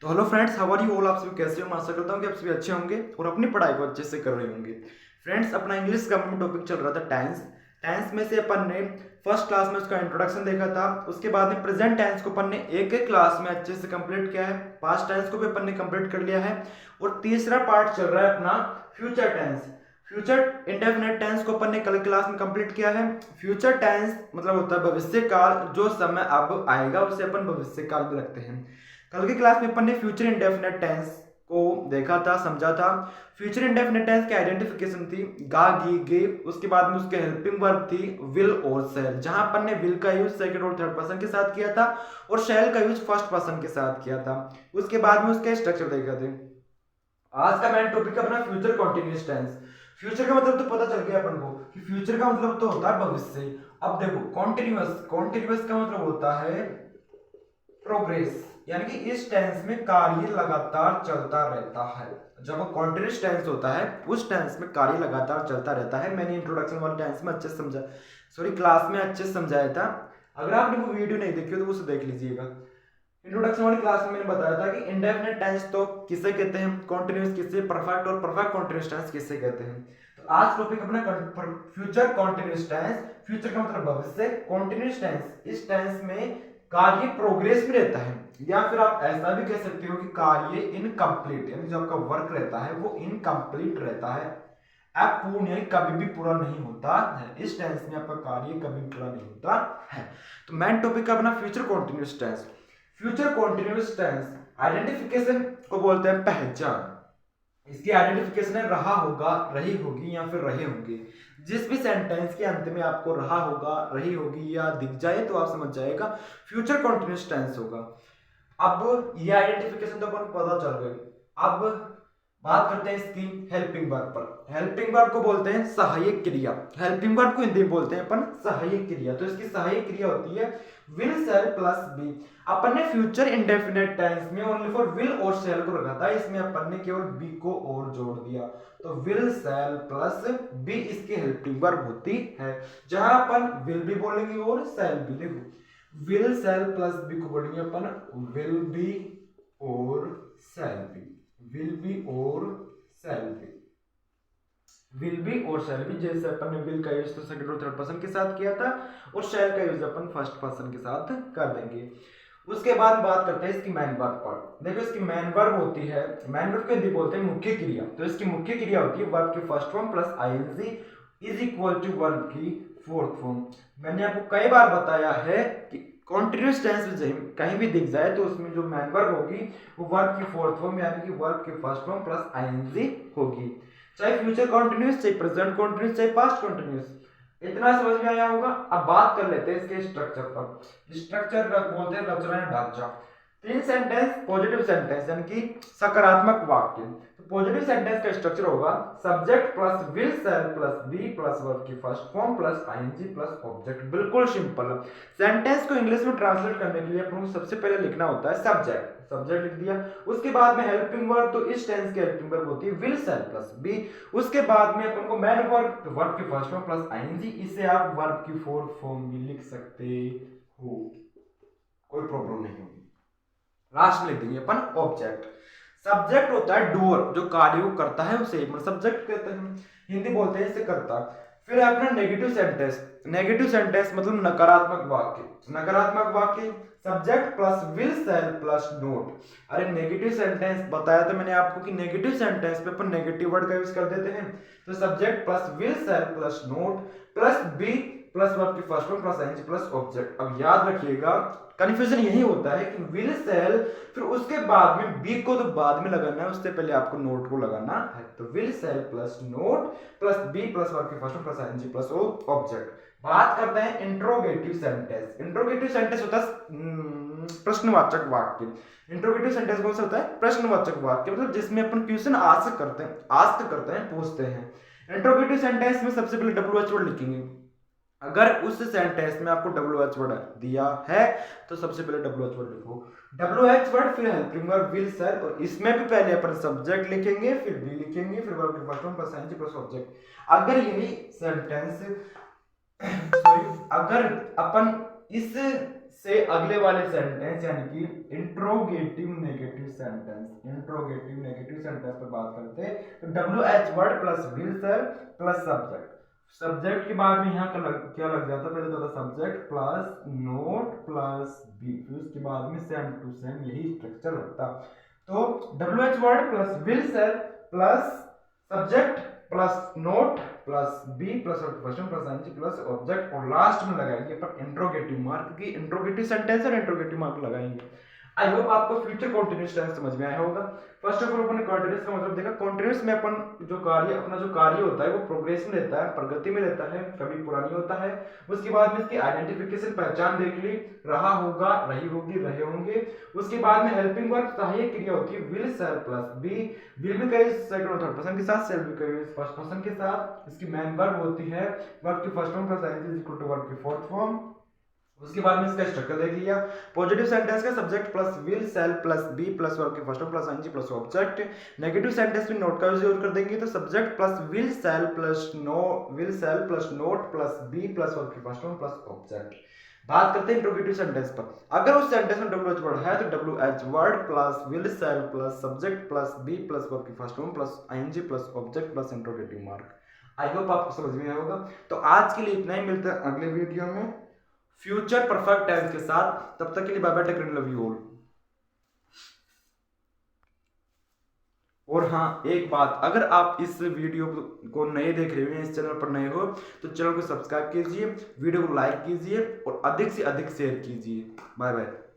तो hello friends, how are you all. आप सभी कैसे हो? मैं आशा करता हूँ कि आप सभी अच्छे होंगे और अपनी पढ़ाई को अच्छे से कर रहे होंगे। फ्रेंड्स, अपना इंग्लिश का टॉपिक चल रहा था टेंस। टेंस में से अपन ने फर्स्ट क्लास में उसका इंट्रोडक्शन देखा था। उसके बाद में प्रेजेंट टेंस को अपन ने एक एक क्लास में अच्छे से कंप्लीट किया है। पास्ट टेंस को भी अपन ने कंप्लीट कर लिया है। और तीसरा पार्ट चल रहा है अपना future tense. Future indefinite tense को अपन ने कल क्लास में कंप्लीट किया है। फ्यूचर टेंस मतलब होता है भविष्य काल, जो समय अब आएगा उसे अपन भविष्य काल में रखते हैं। कल की क्लास में अपन ने फ्यूचर इंडेफिनिट टेंस को देखा था, समझा था। फ्यूचर इंडेफिनिट टेंस की आइडेंटिफिकेशन थी गा गी गे। उसके बाद में उसके हेल्पिंग वर्ब थी विल और शेल, जहां अपन ने विल का यूज सेकंड और थर्ड पर्सन के साथ किया था और शेल का यूज फर्स्ट पर्सन के साथ किया था। उसके बाद में उसके स्ट्रक्चर देखे थे। आज का मेन टॉपिक अपना फ्यूचर कॉन्टिन्यूस टेंस। फ्यूचर का मतलब तो पता चल गया अपन को कि फ्यूचर का मतलब तो होता है भविष्य। अब देखो, कॉन्टिन्यूस कॉन्टिन्यूस का मतलब होता है प्रोग्रेस, यानी कि इस टेंस में कार्य लगातार चलता रहता है। जब कॉन्टिन्यूस टेंस होता है उस टेंस में कार्य लगातार चलता रहता है। मैंने इंट्रोडक्शन वाले टेंस में अच्छे से समझा, सॉरी क्लास में अच्छे से समझाया था। अगर आपने वो वीडियो नहीं देखी हो तो उसे देख लीजिएगा। इंट्रोडक्शन वाली क्लास में मैंने बताया था कि इंडेफिनिट टेंस तो किसे कहते हैं, कॉन्टिन्यूस किसे, परफेक्ट और परफेक्ट कॉन्टिन्यूस टेंस किसे कहते हैं। तो आज टॉपिक अपना फ्यूचर कॉन्टिन्यूस टेंस। फ्यूचर का मतलब भविष्य, कॉन्टिन्यूस टेंस इस टेंस में कार्य प्रोग्रेस में रहता है, या फिर आप ऐसा भी कह सकते हो कि कार्य इनकम्प्लीट, यानी जो आपका वर्क रहता है वो इनकम्प्लीट रहता है, अपूर्ण, यानी कभी भी पूरा नहीं होता है। इस टेंस में आपका कार्य कभी पूरा नहीं होता है। तो मेन टॉपिक का अपना future continuous tense. Future continuous tense identification को बोलते हैं पहचान। इसकी आइडेंटिफिकेशन है रहा होगा, रही होगी या फिर रहे होंगे। जिस भी सेंटेंस के अंत में आपको रहा होगा, रही होगी या दिख जाए तो आप समझ जाएगा फ्यूचर कॉन्टिन्यूस टेंस होगा। अब ये आइडेंटिफिकेशन तो अपन पता चल गई। अब बात करते हैं इसकी हेल्पिंग वर्ब पर। हेल्पिंग वर्ब को बोलते हैं सहायक क्रिया। हेल्पिंग वर्ब को हिंदी में बोलते हैं अपन सहायक क्रिया। तो इसकी सहायक क्रिया होती है विल शेल प्लस बी। अपन ने फ्यूचर इंडेफिनिट टेंस में ओनली फॉर विल और शेल को रखा था, इसमें अपन ने केवल बी को और जोड़ दिया। तो विल शेल प्लस बी इसकी हेल्पिंग वर्ब होती है, जहां अपन विल भी बोलेंगे और शेल भी। देखो, विल शेल प्लस बी को बोलेंगे अपन विल बी और शेल बी। विल बी और शेल बी, विल बी और शेल बी। जैसे अपन ने विल का यूज तो सेकंड और थर्ड पर्सन के साथ किया था और शेल का यूज अपन फर्स्ट पर्सन के साथ कर देंगे। उसके बाद बात करते हैं इसकी मैन वर्ब पर। देखो, इसकी मैन वर्ब होती है, मैन वर्ब को हिंदी बोलते हैं मुख्य क्रिया। तो इसकी मुख्य क्रिया होती है वर्ब की first form plus ING is equal to verb की फोर्थ फॉर्म। मैंने आपको कई बार बताया है कि कॉन्टिन्यूस टेंस में कहीं भी दिख जाए तो उसमें जो मैन वर्ब होगी वो वर्ब की फोर्थ फॉर्म यानी कि वर्ब की फर्स्ट फॉर्म प्लस आईएनजी होगी। चाहे फ्यूचर कॉन्टिन्यूस, चाहे प्रेजेंट कॉन्टिन्यूस, चाहे पास्ट कॉन्टिन्यूस। इतना समझ में आया होगा। अब बात कर लेते हैं इसके स्ट्रक्चर पर। स्ट्रक्चर बोलते हैं रचना या ढांचा। तीन सेंटेंस पॉजिटिव सेंटेंस यानी कि सकारात्मक वाक्य। तो पॉजिटिव सेंटेंस का स्ट्रक्चर होगा subject plus will shall plus be plus verb की first form plus ING plus object. बिल्कुल सिंपल। सेंटेंस को इंग्लिश में ट्रांसलेट करने के लिए अपन को सबसे पहले लिखना होता है सब्जेक्ट। सब्जेक्ट लिख दिया, उसके बाद में हेल्पिंग वर्ब, तो इस टेंस की हेल्पिंग वर्ब होती है विल शेल प्लस बी। उसके बाद में अपन को मैन वर्ब, तो वर्ब की फर्स्ट फॉर्म प्लस आईएनजी। इसे आप वर्ब की फोर्थ फॉर्म भी लिख सकते हो, कोई प्रॉब्लम नहीं होगी। लास्ट में लिख देंगे अपन ऑब्जेक्ट। सब्जेक्ट होता है डूअर, जो कार्य को करता है उसे सब्जेक्ट कहते हैं, हिंदी बोलते हैं इसे करता। फिर है अपना नेगेटिव सेंटेंस। नेगेटिव सेंटेंस मतलब नकारात्मक वाक्य। नकारात्मक वाक्य subject plus will shall plus not. अरे नेगेटिव सेंटेंस बताया था मैंने आपको कि नेगेटिव सेंटेंस पे अपन नेगेटिव वर्ड का यूज कर देते हैं। तो subject plus will shall plus not plus be plus verb की first form plus ING plus object. अब याद रखिएगा, कंफ्यूजन यही होता है कि विल शेल, फिर उसके बाद में बी को तो बाद में लगाना है, उससे पहले आपको नोट को लगाना है। तो will shall plus not plus be plus verb की first form plus ING plus object. बात करते हैं इंट्रोगेटिव सेंटेंस। इंट्रोगेटिव सेंटेंस होता है प्रश्नवाचक वाक्य। इंट्रोगेटिव सेंटेंस कौन सा होता है? प्रश्नवाचक वाक्य, मतलब जिसमें अपन क्वेश्चन आस्क करते हैं, पूछते हैं। इंट्रोगेटिव सेंटेंस में सबसे पहले डब्ल्यूएच वर्ड लिखेंगे। अगर उस सेंटेंस में आपको डब्ल्यूएच वर्ड दिया है तो सबसे पहले डब्ल्यूएच वर्ड लिखो। डब्ल्यूएच वर्ड, फिर हेल्पिंग वर्ब विल शेल, और इसमें भी पहले अपन सब्जेक्ट लिखेंगे, फिर बी लिखेंगे, फिर वर्ब की first form plus ING plus object. अगर यही सेंटेंस सॉरी, अगर अपन इस से अगले वाले सेंटेंस यानी कि इंट्रोगेटिव नेगेटिव सेंटेंस पर बात करते हैं। तो WH word plus will shall plus subject के बाद में यहाँ क्या लग जाता है, पहले तो subject plus not plus be, फिर उसके बाद में सेम टू सेम यही स्ट्रक्चर लगता। तो WH word plus will shall plus subject plus not plus be plus question plus ING plus object और लास्ट में लगाएंगे पर इंट्रोगेटिव मार्क की इंट्रोगेटिव सेंटेंस और इंट्रोगेटिव मार्क लगाएंगे। आई होप आपको फ्यूचर कंटीन्यूअस टेंस समझ में आया होगा। फर्स्ट ऑफ ऑल अपन ने कंटीन्यूअस का मतलब देखा। कंटीन्यूअस में अपन अपना जो कार्य होता है वो प्रोग्रेस में रहता है, प्रगति में रहता है, कभी पुरानी होता है। उसके बाद में इसकी आइडेंटिफिकेशन पहचान देख ली, रहा होगा, रही होगी, रहे होंगे। उसके बाद में हेल्पिंग वर्ब सहायक क्रिया होती है will shall plus be, will भी कहे सेकंड और थर्ड पर्सन के साथ, सेल भी कहे फर्स्ट पर्सन के साथ। इसकी मेन वर्ब होती है वर्ब की first form plus ING is equal to verb की फोर्थ फॉर्म। उसके बाद में इसका स्ट्रक्चर देख लिया। पॉजिटिव सेंटेंस का subject plus will shall plus be plus verb की first form plus ING plus object. Negative sentence में नोट का यूज कर देंगे, तो subject plus will shall plus not plus be plus verb की फर्स्ट फॉर्म प्लस ऑब्जेक्ट। बात करते हैं इंट्रोगेटिव सेंटेंस पर। अगर उस सेंटेंस में WH वर्ड है तो WH word plus will shall plus subject plus be plus verb की first form plus ING plus object plus interrogative mark. I hope आपको समझ में आया होगा। तो आज के लिए इतना ही, मिलता है अगले वीडियो में फ्यूचर परफेक्ट टेंस के साथ। तब तक के लिए bye bye, take care, love you all. और हाँ एक बात, अगर आप इस वीडियो को नए देख रहे हो, इस चैनल पर नए हो, तो चैनल को सब्सक्राइब कीजिए, वीडियो को लाइक कीजिए और अधिक से अधिक शेयर कीजिए। Bye bye.